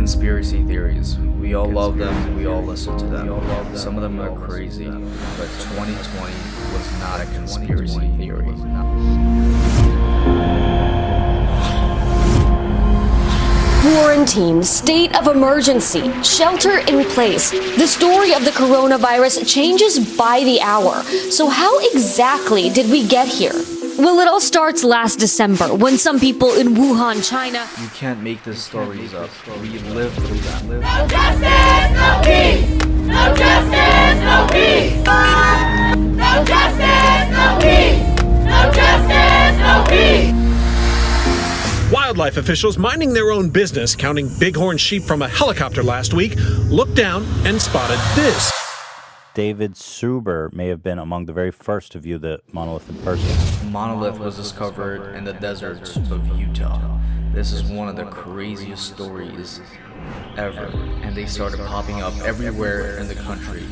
Conspiracy theories. We all love them, we all listen to them. Some of them are crazy, but 2020 was not a conspiracy theory. Quarantine, state of emergency, shelter in place. The story of the coronavirus changes by the hour. So how exactly did we get here? Well, it all starts last December when some people in Wuhan, China... You can't make these stories up. We lived through them. No justice, no peace! No justice, no peace! No justice, no peace! No justice, no peace! Wildlife officials minding their own business, counting bighorn sheep from a helicopter last week, looked down and spotted this. David Suber may have been among the very first to view the monolith in person. Monolith was discovered in the deserts of Utah. This is one of the craziest stories ever, and they started popping up everywhere in the country,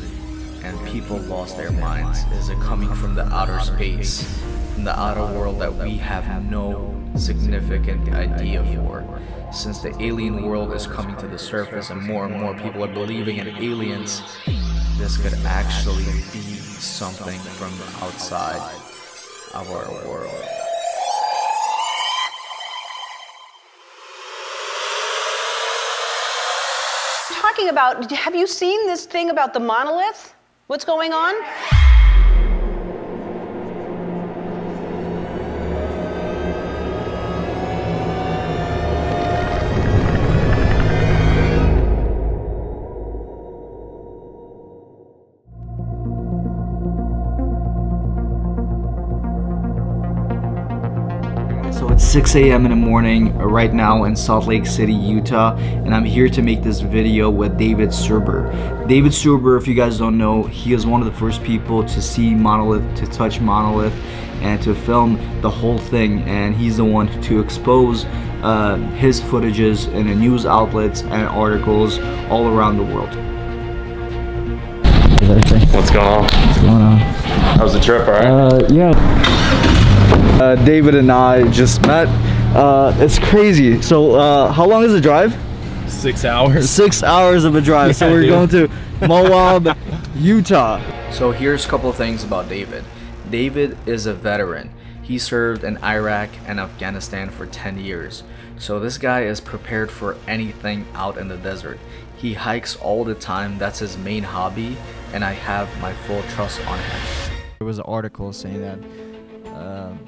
and people lost their minds. Is it coming from the outer space, from the outer world that we have no significant idea for? Since the alien world is coming to the surface and more people are believing in aliens, this could actually be something from outside of our world. Talking about, have you seen this thing about the monolith? What's going on? So it's 6 a.m. in the morning right now in Salt Lake City, Utah, and I'm here to make this video with David Suber. David Suber, if you guys don't know, he is one of the first people to see Monolith, to touch Monolith, and to film the whole thing, and he's the one to expose his footages in the news outlets and articles all around the world. What's going on? What's going on? How's the trip, alright? Yeah. David and I just met. It's crazy. So how long is the drive? 6 hours. 6 hours of a drive. Yeah, so we're going to Moab, Utah. So here's a couple of things about David. David is a veteran. He served in Iraq and Afghanistan for 10 years. So this guy is prepared for anything out in the desert. He hikes all the time. That's his main hobby, and I have my full trust on him. There was an article saying that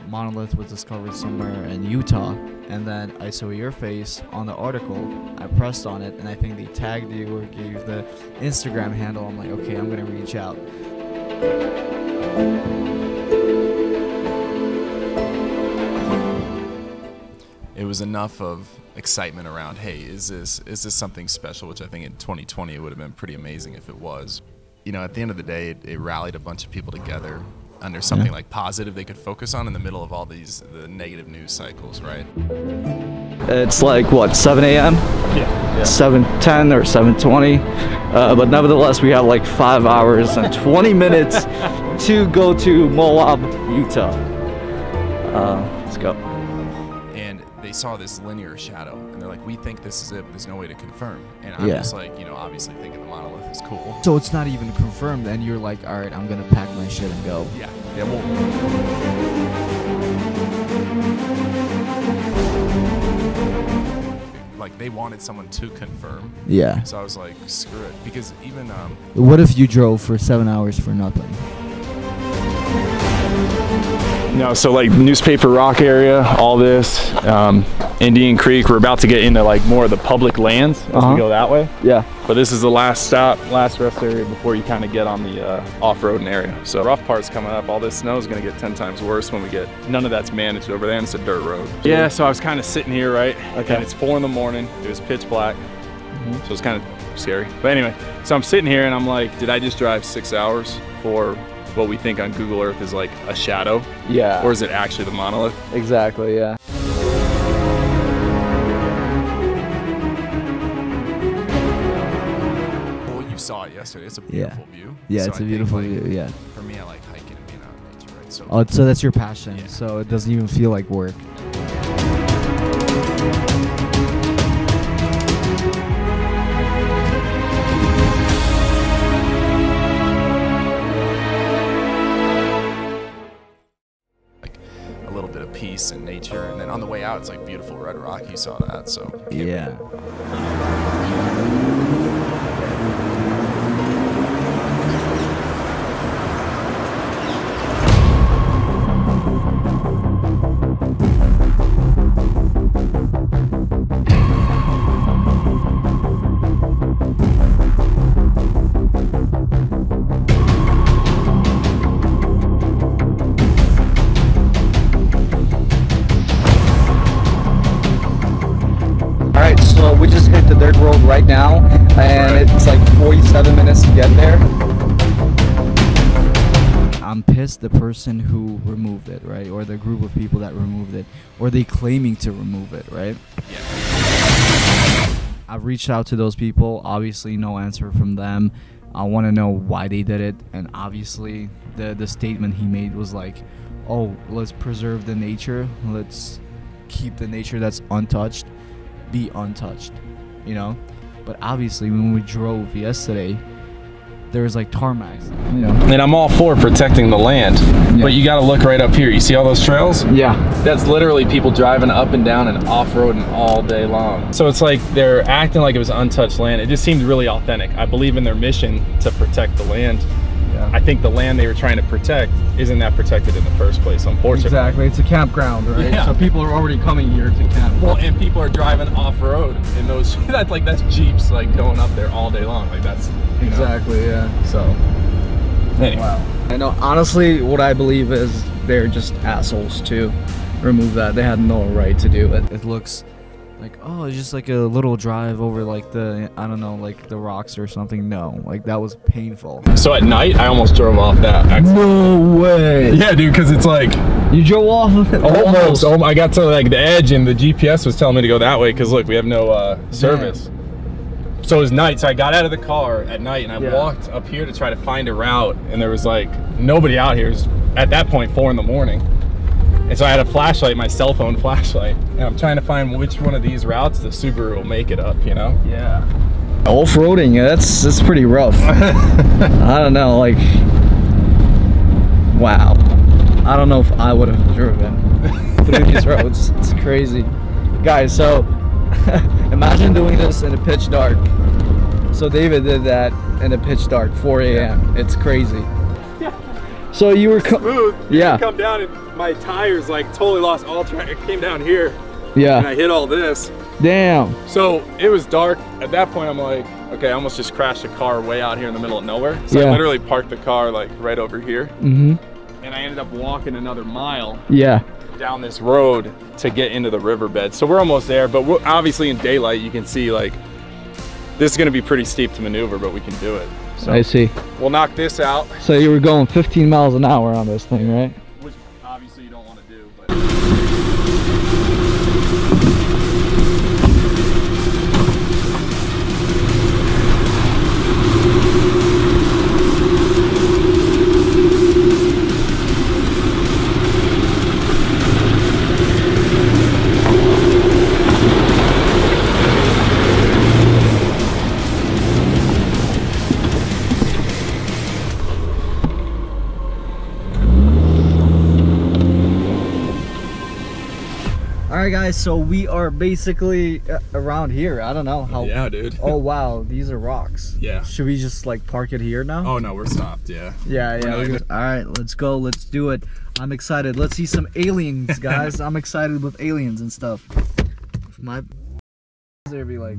monolith was discovered somewhere in Utah, and then I saw your face on the article. I pressed on it, and I think they tagged you or gave the Instagram handle. I'm like, okay, I'm gonna reach out. It was enough of excitement around, hey, is this something special, which I think in 2020 it would have been pretty amazing if it was. You know, at the end of the day, it rallied a bunch of people together under something like positive they could focus on in the middle of all the negative news cycles, right? It's like, what, 7 a.m.? Yeah. 7:10 or 7:20. But nevertheless, we have like 5 hours and 20 minutes to go to Moab, Utah. Let's go. And they saw this linear shadow, and they're like, we think this is it, but there's no way to confirm. And I'm just like, you know, obviously thinking the monolith is cool. So it's not even confirmed, and you're like, all right, I'm gonna pack my shit and go. Yeah. Yeah. Well, like they wanted someone to confirm. Yeah. So I was like, screw it, because even What if you drove for 7 hours for nothing? No, so like Newspaper Rock area, all this, Indian Creek, we're about to get into like more of the public lands as we go that way. Yeah. But this is the last stop, last rest area before you kind of get on the off-roading area. So rough part's coming up. All this snow is gonna get 10 times worse when we get, none of that's managed over there, and it's a dirt road. Yeah, so I was kind of sitting here, right? Okay. And it's 4 in the morning, it was pitch black. So it's kind of scary. But anyway, so I'm sitting here and I'm like, did I just drive 6 hours for what we think on Google Earth is like a shadow? Yeah. Or is it actually the monolith? Exactly, yeah. well, you saw it yesterday. It's a beautiful view. Yeah, So it's I a think, beautiful like, view, yeah. For me, I like hiking and being out in nature, right? So, Oh, so that's your passion, Yeah. so it doesn't even feel like work. out, it's like beautiful red rock. You saw that, so. Yeah. Alright, so we just hit the dirt road right now, and it's like 47 minutes to get there. I'm pissed the person who removed it, right? Or the group of people that removed it. Or they claiming to remove it, right? Yeah. I've reached out to those people. Obviously, no answer from them. I want to know why they did it. And obviously, the statement he made was like, oh, let's preserve the nature. Let's keep the nature that's untouched be untouched, you know? But obviously, when we drove yesterday, there was like tarmacs, you know? And I'm all for protecting the land, but you gotta look right up here. You see all those trails? Yeah. That's literally people driving up and down and off-roading all day long. So it's like they're acting like it was untouched land. It just seemed really authentic. I believe in their mission to protect the land. Yeah. I think the land they were trying to protect isn't that protected in the first place, unfortunately. Exactly, it's a campground, right? Yeah. So people are already coming here to camp. Well, and people are driving off-road in those, that's Jeeps like going up there all day long. Like that's, you know. Exactly, yeah. So, anyway. Wow. I know, honestly, what I believe is they're just assholes to remove that. They had no right to do it. It looks like, oh, it's just like a little drive over like the, I don't know, like the rocks or something. No, like that was painful. So at night, I almost drove off that accident. No way. Yeah, dude, because it's like, you drove off of it? almost. I got to like the edge and the GPS was telling me to go that way because look, we have no service. So it was night, so I got out of the car at night and I walked up here to try to find a route, and there was like nobody out here. It was at that point 4 in the morning. And so I had a flashlight, my cell phone flashlight, and I'm trying to find which one of these routes the Subaru will make it up, you know? Yeah. Off-roading, that's pretty rough. I don't know, like, wow. I don't know if I would have driven through these roads. It's crazy. Guys, so imagine doing this in a pitch dark. So David did that in a pitch dark, 4 a.m. It's crazy. So you were smooth. Yeah. Come down and my tires like totally lost all track. I came down here. Yeah. And I hit all this. Damn. So it was dark. At that point, I'm like, okay, I almost just crashed a car way out here in the middle of nowhere. So I literally parked the car like right over here. Mm-hmm. And I ended up walking another mile. Yeah. Down this road to get into the riverbed. So we're almost there, but we're obviously in daylight, you can see like this is going to be pretty steep to maneuver, but we can do it. So I see. We'll knock this out. So you were going 15 miles an hour on this thing, right? Which obviously you don't want to do, but Alright guys, so we are basically around here. I don't know how. Yeah, dude. Oh wow, these are rocks. Yeah. Should we just like park it here now? Oh no, we're stopped, yeah. Yeah. Alright, let's go, let's do it. I'm excited. Let's see some aliens, guys. I'm excited with aliens and stuff. If my there be like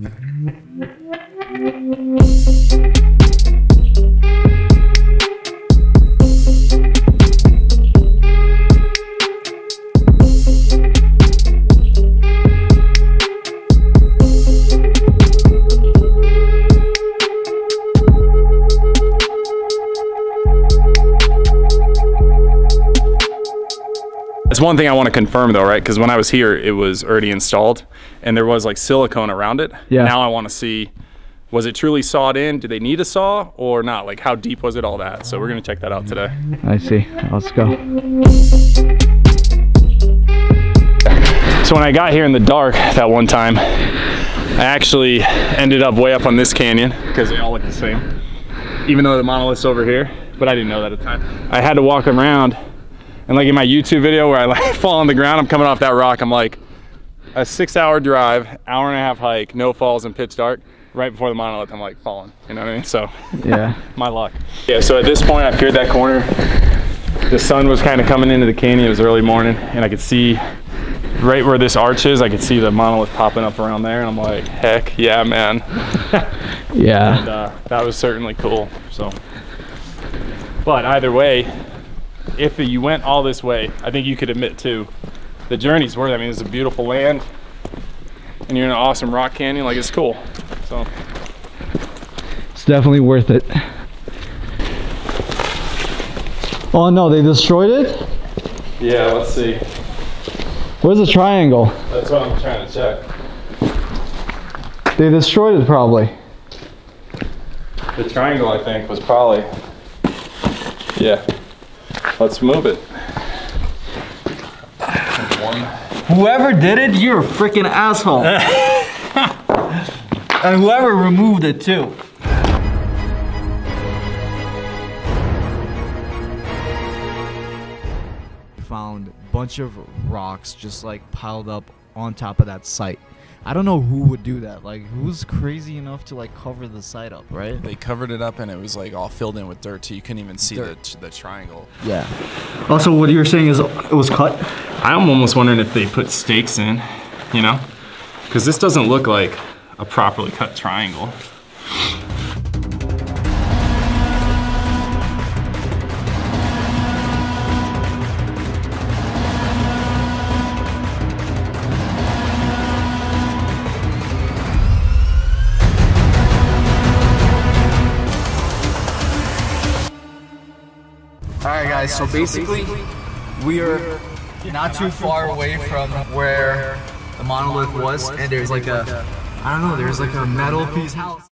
It's one thing I want to confirm though, right? Because when I was here, it was already installed and there was like silicone around it. Yeah. Now I want to see, was it truly sawed in? Did they need a saw or not? Like how deep was it, all that? So we're going to check that out today. I see. Let's go. So when I got here in the dark that one time, I actually ended up way up on this canyon because they all look the same. Even though the monolith's over here, but I didn't know that at the time. I had to walk around. And like in my YouTube video where I like fall on the ground, I'm coming off that rock, I'm like, a 6-hour drive, hour-and-a-half hike, no falls and pitch dark. Right before the monolith, I'm like falling, you know what I mean? So, Yeah. my luck. Yeah, so at this point, I peered that corner. The sun was kind of coming into the canyon. It was early morning, and I could see right where this arch is, I could see the monolith popping up around there, and I'm like, heck yeah, man. Yeah. And that was certainly cool, so. But either way, if you went all this way, I think you could admit too, the journey's worth it. I mean, it's a beautiful land, and you're in an awesome rock canyon, like it's cool, so. It's definitely worth it. Oh no, they destroyed it? Yeah, let's see. Where's the triangle? That's what I'm trying to check. They destroyed it probably. The triangle, I think, was probably, yeah. Let's move it. Whoever did it, you're a freaking asshole. And whoever removed it too. Found a bunch of rocks just like piled up on top of that site. I don't know who would do that. Like, who's crazy enough to like cover the site up, right? They covered it up and it was like all filled in with dirt, so you couldn't even see the triangle. Yeah. Also, what you're saying is it was cut? I'm almost wondering if they put stakes in, you know? Because this doesn't look like a properly cut triangle. Alright guys, so basically we are not too far away from where the monolith was, and there's like a, I don't know, there's like a metal piece house.